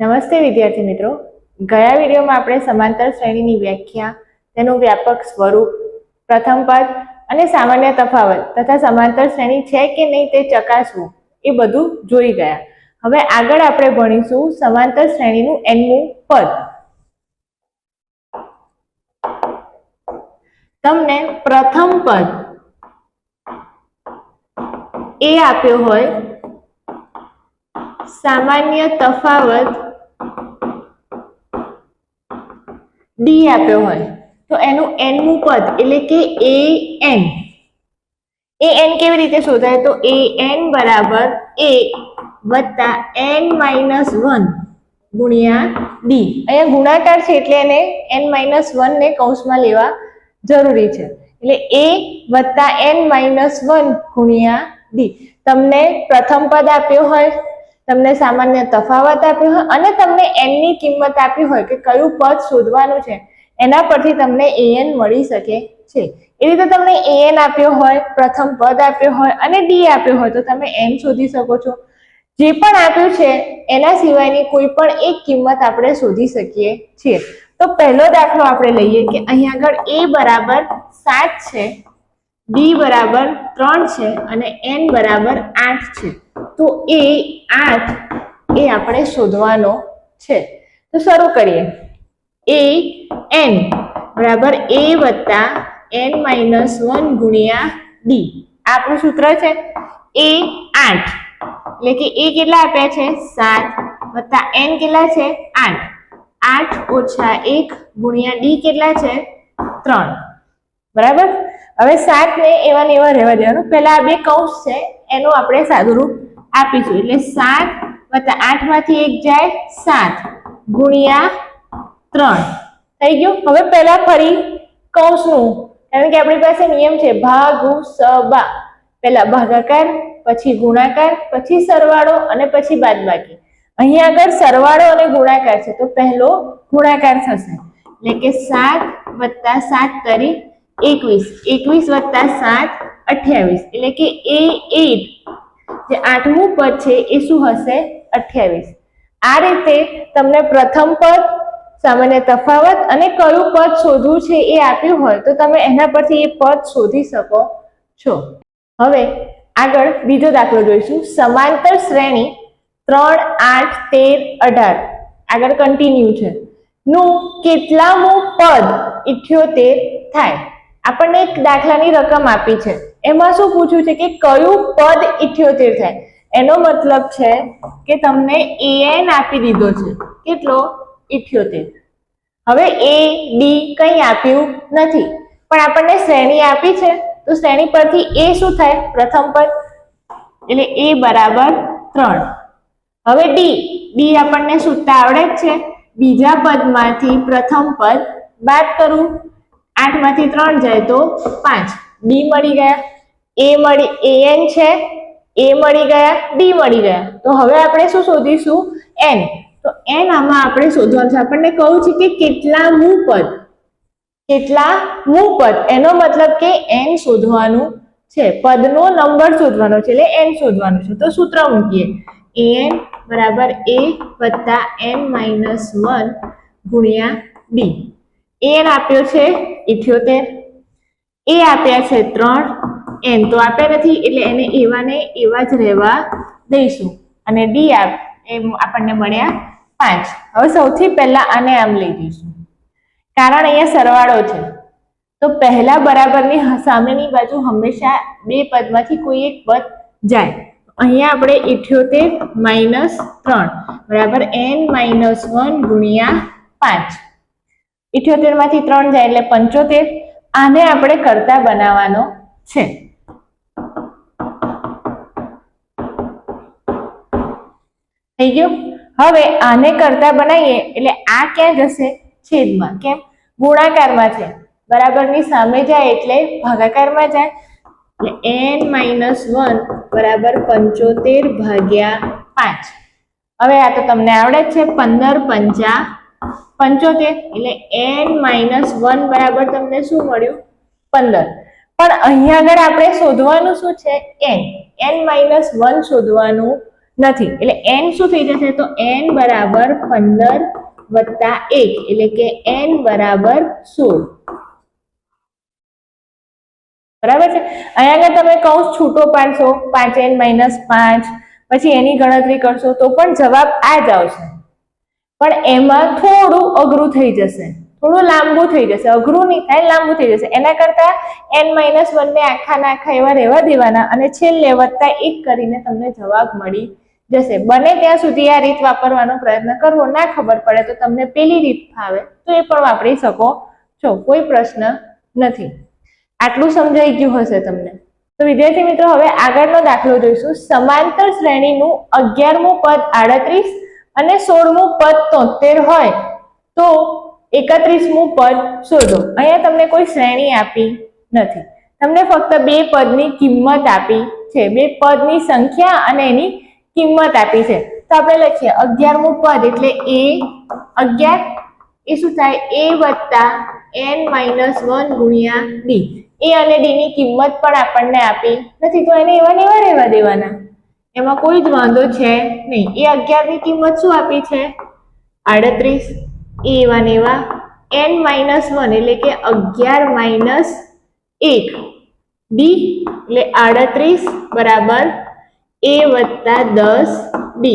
નમસ્તે વિદ્યાર્થી મિત્રો, ગયા વિડીયોમાં આપણે સમાંતર શ્રેણીની વ્યાખ્યા, તેનું વ્યાપક સ્વરૂપ, પ્રથમ પદ અને સામાન્ય તફાવત તથા સમાંતર શ્રેણી છે કે નહીં તે ચકાસવું એ બધું જોઈ ગયા. હવે આગળ આપણે ભણીશું સમાંતર શ્રેણીનું nમું પદ. તમને પ્રથમ પદ એ આપ્યો હોય, સામાન્ય તફાવત ડી આપ્યો હોય તો એનું nમું પદ એટલે કે an. an કેવી રીતે શોધાય? તો an બરાબર a વત્તા n માઇનસ 1 ગુણ્યા ડી. અહીંયા ગુણાકાર છે એટલે એને n માઇનસ 1 ને કૌંસમાં લેવા જરૂરી છે. એટલે a વત્તા n માઇનસ 1 ગુણ્યા ડી. તમને પ્રથમ પદ આપ્યો હોય, તમને સામાન્ય તફાવત આપ્યો હોય અને તમને n ની કિંમત આપી હોય કે કયું પદ શોધવાનું છે, એના પરથી તમને an મળી શકે છે. એ રીતે તમને an આપ્યો હોય, પ્રથમ પદ આપ્યો હોય અને d આપ્યો હોય તો તમે n શોધી શકો છો. જે પણ આપ્યું છે એના સિવાયની કોઈ પણ એક કિંમત આપણે શોધી શકીએ છીએ. તો પહેલો દાખલો આપણે લઈએ કે અહીં આગળ a બરાબર 7 છે, d બરાબર 3 છે અને n બરાબર 8 છે. તો એ 8 એ આપણે શોધવાનો છે. તો શરૂ કરીએ. an બરાબર a વત્તા n માઇનસ 1 ગુણ્યા d. આપણું સૂત્ર છે a 8 એટલે કે a કેટલા આપ્યા છે? 7 વત્તા n કેટલા છે? 8. 8 ઓછા 1 ગુણ્યા d કેટલા છે? 3. બરાબર. હવે 7 ને એવા ને એવા રહેવા દેવાનું. પહેલા આ બે કૌંસ છે એનું આપણે સાદું રૂપ આપીશું. એટલે 7 વત્તા 8 માંથી 1 જાય 7 ગુણ્યા 3 થઈ ગયું. હવે પહેલા ફરી કૌંસનું, કારણ કે આપણી પાસે નિયમ છે ભાગુસબા. પહેલા ભાગાકાર, પછી ગુણાકાર, પછી સરવાળો અને પછી બાદબાકી. અહીંયા આગળ સરવાળો અને ગુણાકાર છે તો પહેલો ગુણાકાર થશે. એટલે કે 7 વત્તા 7 તરી 21, 21 વત્તા 7 28. એટલે કે a8 જે 8મું પદ છે એ શું હશે? 28. આ રીતે તમને પ્રથમ પદ, સામાન્ય તફાવત અને કયું પદ શોધવું છે એ આપ્યું હોય તો તમે એના પરથી એ પદ શોધી શકો છો. હવે આગળ બીજો દાખલો જોઈશું. સમાંતર શ્રેણી 3, 8, 13, 18 આગળ કન્ટિન્યુ છે નું કેટલામું પદ 78 થાય. આપણને એક દાખલાની રકમ આપી છે, એમાં શું પૂછ્યું છે કે કયું પદ 78 થાય. એનો મતલબ છે કે તમને an આપી દીધો છે. કેટલો? 78. હવે a d કંઈ આપ્યું નથી, પણ આપણને શ્રેણી આપી છે તો શ્રેણી પરથી a શું થાય? પ્રથમ પદ. એટલે a બરાબર 3. હવે d આપણને શોધતા આવડે જ છે. બીજા પદમાંથી પ્રથમ પદ બાદ કરું, 8 માંથી 3 જાય તો 5. d મળી ગયા. an છે, a મળી ગયા, d મળી ગયા. તો હવે આપણે શું શોધીશું? n. તો n આમાં આપણે શોધવાનું છે. આપણને કહું છે કે કેટલામું પદ, કેટલામું પદ, એનો મતલબ કે n શોધવાનું છે, પદનો નંબર શોધવાનો છે એટલે n શોધવાનું છે. તો સૂત્ર મૂકીએ. an બરાબર a વત્તા n માઇનસ 1 ગુણ્યા d. an આપ્યો છે 78, a આપ્યા છે 3, n તો આપ્યા નથી એટલે એને એવા ને એવા જ રહેવા દઈશું અને d આપણને મળ્યા 5. હવે સૌથી પહેલા આને આમ લઈ જઈશું, કારણ અહીંયા સરવાળો છે તો પહેલા બરાબરની સામેની બાજુ હંમેશા બે પદમાંથી કોઈ એક પદ જાય. અહીંયા આપણે 78 માઇનસ 3 બરાબર n માઇનસ 1 ગુણ્યા 5. 78 માંથી 3 જાય એટલે 75. આને આપણે કરતા બનાવવાનો છે. થઈ ગયું. હવે આને કરતા બનાવીએ એટલે આ ક્યાં જશે? છેદમાં. કેમ? ગુણાકારમાં છે, બરાબરની સામે જાય એટલે ભાગાકારમાં જાય. એટલે n માઇનસ 1 બરાબર 75 ભાગ્યા 5. હવે આ તો તમને આવડે જ છે. 15 પંચા 75 એટલે n માઇનસ 1 બરાબર તમને શું મળ્યું? 15. પણ અહીંયા આગળ આપણે શોધવાનું શું છે? n માઇનસ 1 શોધવાનું નથી. એટલે n શું થઈ જશે? તો n બરાબર 15 વત્તા 1 એટલે કે n બરાબર 16. બરાબર છે. અહીંયા આગળ તમે કૌંસ છૂટો પાડશો 5n - 5, પછી એની ગણતરી કરશો તો પણ જવાબ આ જ આવશે. પણ એમાં થોડું અઘરું થઈ જશે, થોડું લાંબુ થઈ જશે. અઘરું નહીં થાય, લાંબુ થઈ જશે. એના કરતા n - 1 ને આખા એવા રહેવા દેવાના અને છેલ્લે વત્તા 1 કરીને તમને જવાબ મળી જશે. બને ત્યાં સુધી આ રીત વાપરવાનો પ્રયત્ન કરવો. ના ખબર પડે તો તમને પેલી રીત ફાવે તો એ પણ વાપરી શકો છો, કોઈ પ્રશ્ન નથી. આટલું સમજાઈ ગયું હશે તમને. તો વિદ્યાર્થી મિત્રો, હવે આગળનો દાખલો જોઈશું. સમાંતર શ્રેણીનું 11મું પદ 38 અને 16મું પદ 73 હોય તો 31મું પદ શોધો. અહીંયા તમને કોઈ શ્રેણી આપી નથી, તમને ફક્ત બે પદની કિંમત આપી છે, બે પદની સંખ્યા અને એની કિંમત આપી છે. તો આપણે લખીએ 11મું પદ એટલે a11 એ શું થાય? a વત્તા n - 1 ગુણ્યા d. a અને d ની કિંમત પણ આપણને આપી નથી તો એને એવા ને એવા રહેવા દેવાના, એમાં કોઈ જ વાંધો છે નહીં. એ 11 ની કિંમત શું આપી છે? 38. એ એવા ને એવા n - 1 એટલે કે 11 - 1 d એટલે 38 બરાબર a વત્તા 10 d.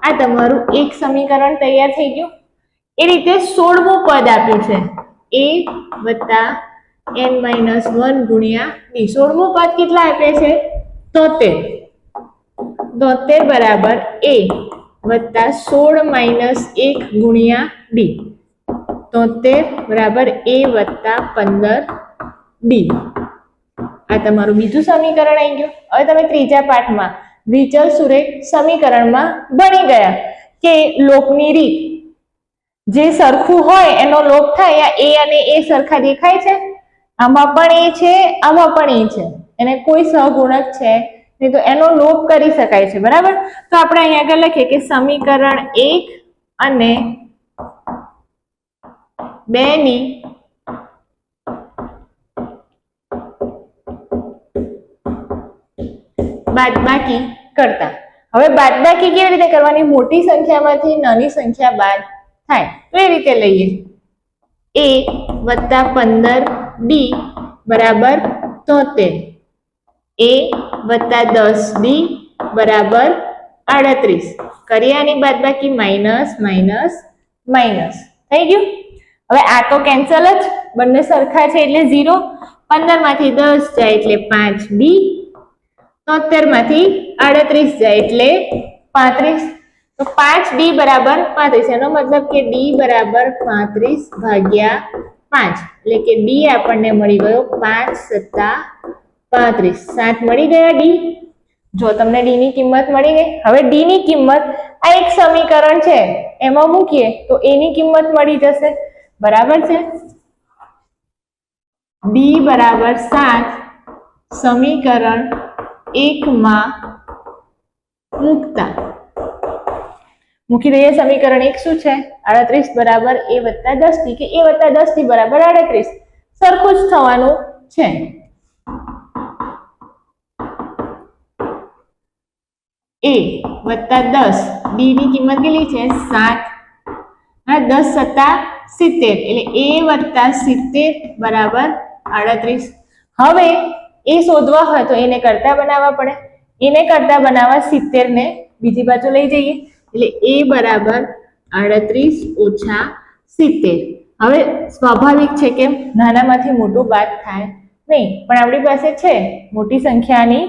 આ તમારું એક સમીકરણ તૈયાર થઈ ગયું. એ રીતે 16મું પદ આપ્યું છે a વત્તા n - 1 ગુણ્યા d. 16મું પદ કેટલા આપે છે? 73. 73 બરાબર a વત્તા 16 - 1 ગુણ્યા d. 73 બરાબર a વત્તા 15 d. આ તમારું બીજું સમીકરણ આવી ગયું. હવે તમે ત્રીજા પાઠમાં વિચલ સુરેખ સમીકરણમાં ભણી ગયા કે લોપની રીત, જે સરખું હોય એનો લોપ થાય. a અને a સરખા દેખાય છે, આમાં પણ એ છે, આમાં પણ એ છે, એને કોઈ સહગુણક છે નહીં તો એનો લોપ કરી શકાય છે. બરાબર. તો આપણે અહીંયા આગળ લખીએ કે સમીકરણ 1 અને 2 ની બાદબાકી કરતા. હવે બાદબાકી કેવી રીતે કરવાની? મોટી સંખ્યામાંથી નાની સંખ્યા બાદ થાય તો એ રીતે લઈએ. a વત્તા 15 d બરાબર 73. a વત્તા 10 d બરાબર 38. કર્યાની બાદબાકી માઇનસ માઇનસ માઇનસ થઈ ગયું. હવે આ તો કેન્સલ જ, બંને સરખા છે એટલે 0. 15 માંથી 10 જાય એટલે 5d. 73 માંથી 38 જાય એટલે 35. તો 5d બરાબર 35. એનો મતલબ કે d બરાબર 35 ભાગ્યા 5 એટલે કે d આપણને મળી ગયો 5 સત્તા 35. 7 મળી ગયા d. જો તમને d ની કિંમત મળી ગઈ. હવે d ની કિંમત આ એક સમીકરણ છે એમાં મૂકીએ તો a ની કિંમત મળી જશે. બરાબર છે. d બરાબર 7 સમીકરણ 1 માં મૂકી દઈએ. સમીકરણ 1 શું છે? 38 બરાબર a વત્તા 10 d, કે a વત્તા 10 d બરાબર 38. સરખું જ થવાનું છે. a વત્તા 10 d ની કિંમત કેટલી છે? 7. 10 સત્તા 70 એટલે a વત્તા 70 બરાબર 38. હવે એ શોધવા હોય તો એને કરતા બનાવવા પડે. એને કરતા બનાવવા 70 ને બીજી બાજુ લઈ જઈએ એટલે a બરાબર 38 ઓછા 70. હવે સ્વાભાવિક છે કે નાનામાંથી મોટું બાદ થાય નહીં, પણ આપણી પાસે છે મોટી સંખ્યાની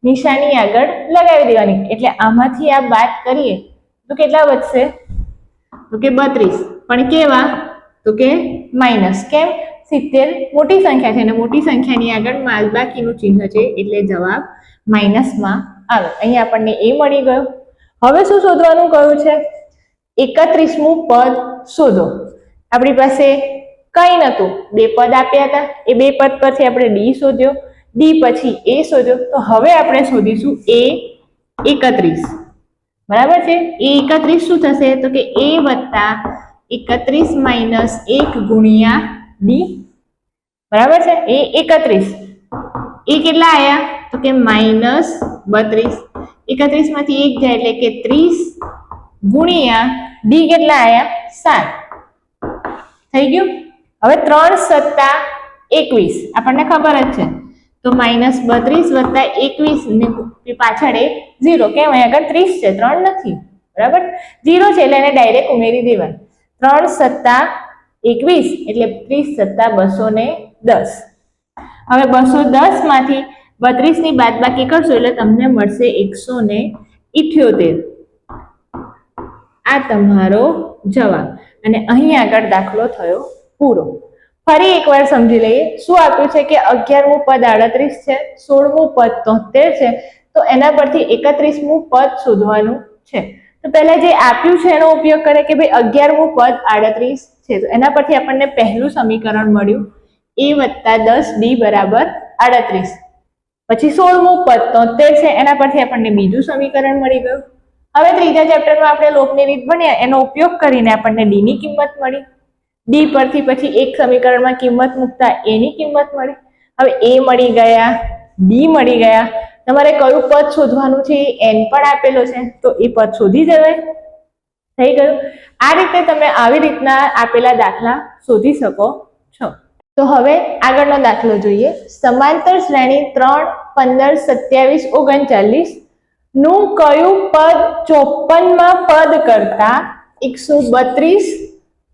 નિશાની આગળ લગાવી દેવાની. એટલે આમાંથી આ બાદ કરીએ તો કેટલા વધશે? તો કે 32. પણ કેવા? તો કે માઇનસ. કેમ? 70 મોટી સંખ્યા છે અને મોટી સંખ્યાની આગળ બાદબાકીનું ચિહ્ન છે એટલે જવાબ માઇનસમાં આવે. અહીંયા આપણને a મળી ગયો. હવે શું શોધવાનું કહ્યું છે? 31મું પદ શોધો. આપણી પાસે કઈ નતું, બે પદ આપ્યા હતા. એ બે પદ પરથી આપણે d શોધ્યો, d પછી a શોધ્યો. તો હવે આપણે શોધીશું a 31. બરાબર છે. a 31 શું થશે? તો કે a વત્તા 31 માઇનસ 1 ગુણ્યા d. બરાબર છે. a 31. એ કેટલા આયા? તો કે -32. 31 માંથી 1 જાય એટલે કે 30 ગુણ્યા ડી કેટલા આયા 7 થઈ ગયું. હવે 3 સત્તા 21 આપણને ખબર જ છે, તો -32 વત્તા 21 ને પાછળ એક 0, કેમ અહીં આગળ 30 છે, 3 નથી, બરાબર, 0 છે એટલે એને ડાયરેક્ટ ઉમેરી દેવાનું. 3 સત્તા 21 એટલે 30 સત્તા 210. હવે 210 માંથી 32 ની બાદબાકી કરશો એટલે તમને મળશે 178. આ તમારો જવાબ. અને અહીં આગળ દાખલો થયો પૂરો. ફરી એકવાર સમજી લઈએ. શું આપ્યું છે કે 11મું પદ 38 છે, 16મું પદ 73 છે, તો એના પરથી 31મું પદ શોધવાનું છે. તો પહેલા જે આપ્યું છે એનો ઉપયોગ કરે કે ભાઈ 11મું પદ 38 છે, તો એના પરથી આપણને પહેલું સમીકરણ મળ્યું a + 10b = 38. પછી 16મું પદ 73 છે, એના પરથી આપણને બીજું સમીકરણ મળી ગયું. હવે ત્રીજા ચેપ્ટરમાં આપણે લોપની રીત ભણ્યા, એનો ઉપયોગ કરીને આપણને d ની કિંમત મળી. d પરથી પછી એક સમીકરણમાં કિંમત મૂકતા a ની કિંમત મળી. હવે a મળી ગયા, b મળી ગયા. તમારે કયું પદ શોધવાનું છે એ n પણ આપેલો છે, તો એ પદ શોધી જવાય. થઈ ગયું. આ રીતે તમે આવી રીતના આપેલા દાખલા શોધી શકો છો. તો હવે આગળનો દાખલો જોઈએ. સમાંતર શ્રેણી 3, 15, 27, 39 નું કયું પદ 54 માં પદ કરતા 132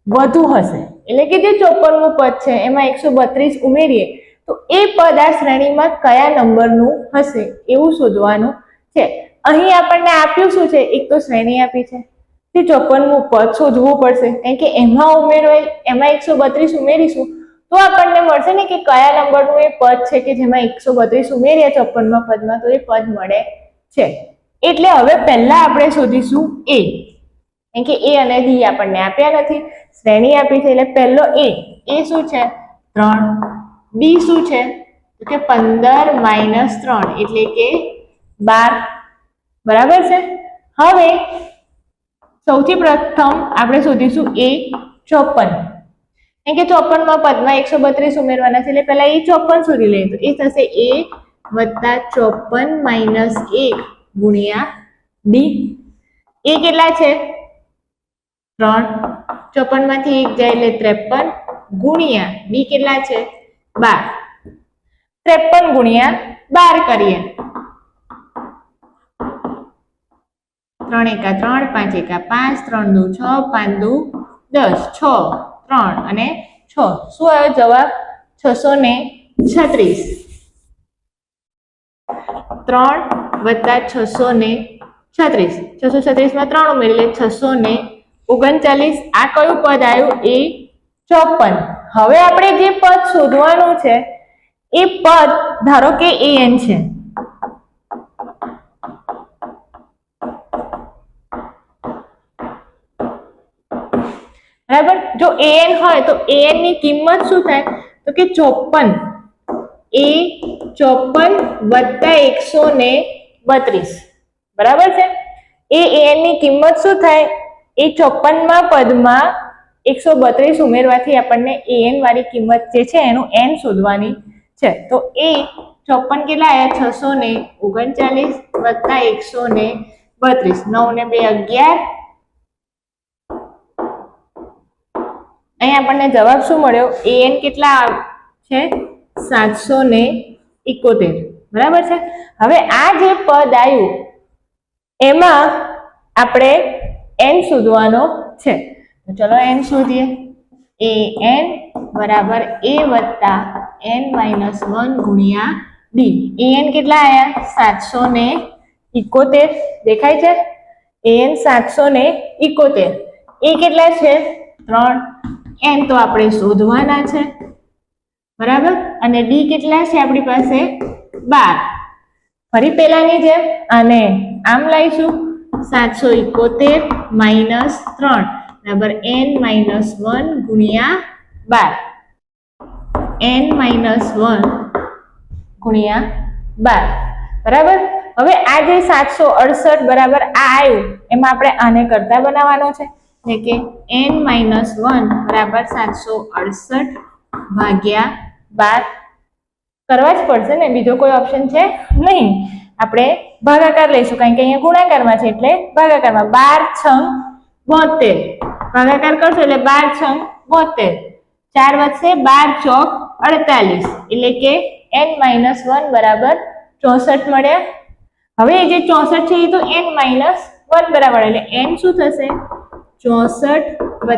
વધુ હશે? એટલે કે જે 54મું પદ છે એમાં 132 ઉમેરીએ તો એ પદ આ શ્રેણીમાં કયા નંબરનું હશે એવું શોધવાનું છે. અહીં આપણને આપ્યું શું છે? એક તો શ્રેણી આપી છે, તે 54મું પદ શોધવું પડશે, કારણ કે એમાં 132 ઉમેરીશું તો આપણને મળશે ને કે કયા નંબરનું એ પદ છે કે જેમાં 132 ઉમેર્યા 54મા પદમાં તો એ પદ મળે છે. એટલે હવે પહેલા આપણે શોધીશું a, કારણ કે a અને d આપણને આપ્યા નથી, શ્રેણી આપી છે એટલે પહેલો a શું છે? 3. b શું છે? તો કે 15 - 3 એટલે કે 12. બરાબર છે. હવે સૌથી પ્રથમ આપણે શોધીશું a 54, કારણ કે 54મા પદમાં 132 ઉમેરવાના છે એટલે પહેલા એ 54 શોધી લઈએ. તો એ થશે a + 54 - 1 ગુણ્યા d. એ કેટલા છે? 3. 54 માંથી 1 જાય એટલે 53 ગુણ્યા d કેટલા છે? 12. 53 ગુણ્યા 12 કરીએ. 3 × 1 = 3, 5 × 5, 3 × 2 = 6, 5 × 2 = 10, 6, 3 અને 6. શું આવ્યો જવાબ? 636. 3 + 636. 636 માં 3 ઉમેરી એટલે 639. આ કયું પદ આવ્યું? એ 54. હવે આપણે જે પદ શોધવાનું છે એ પદ ધારો કે an છે. બરાબર. જો an હોય તો an ની કિંમત શું થાય? તો કે 54. a 54 + 132. બરાબર છે. એ an ની કિંમત શું થાય? એ 54મા પદમાં 132 ઉમેરવાથી આપણને an વાળી કિંમત જે છે એનું n શોધવાની છે. તો એ 54 કેટલા આવ્યા? 639 + 132. 9 ને 2 = 11. અહીં આપણને જવાબ શું મળ્યો? an કેટલા છે? 771. બરાબર છે. હવે આ જે પદ આવ્યું એમાં આપણે n શોધવાનો છે. તો ચલો n શોધીએ. an = a + n - 1 ગુણ્યા d. an કેટલા આવ્યા? 771. દેખાય છે? an 771. એ કેટલા છે? 3. n તો આપણે શોધવાના છે. બરાબર. અને d કેટલા છે આપણી પાસે? 12. ફરી પેલાની જેમ આને આમ લઈશું. 771 - 3 = n - 1 ગુણ્યા 12. n - 1 ગુણ્યા 12. બરાબર. હવે આ જે 768 બરાબર આ આવ્યું એમાં આપણે આને કરતા બનાવવાનો છે, એટલે કે n - 1 = 768 ભાગ્યા 12 કરવા જ પડશે ને, બીજો કોઈ ઓપ્શન છે નહીં. આપણે ભાગાકાર લઈશું, કારણ કે અહીંયા ગુણાકારમાં છે એટલે ભાગાકારમાં. 12 × 72 ભાગાકાર કરશો એટલે 12 × 72, 4 વધશે, 12 ચોક 48 એટલે કે n-1 બરાબર 64 મળ્યા. હવે જે 64 છે એ તો n-1 બરાબર, એટલે n શું થશે? 64 +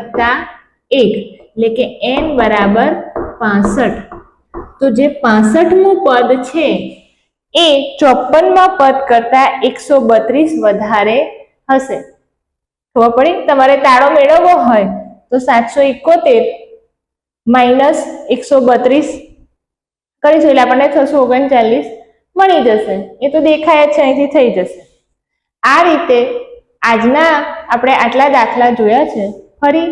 1 એટલે કે n બરાબર 65. તો જે 65મું પદ છે એ 54માં પદ કરતા 132 વધારે હશે. ખબર પડી? તમારે તાળો મેળવવો હોય તો 771 - 132 કરીશું એટલે આપણને 639 મળી જશે. એ તો દેખાય જ છે, અહીંથી થઈ જશે. આ રીતે આજના આપણે આટલા દાખલા જોયા છે. ફરી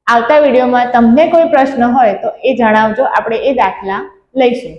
આવતા વિડીયોમાં તમને કોઈ પ્રશ્ન હોય તો એ જણાવજો, આપણે એ દાખલા લઈશું.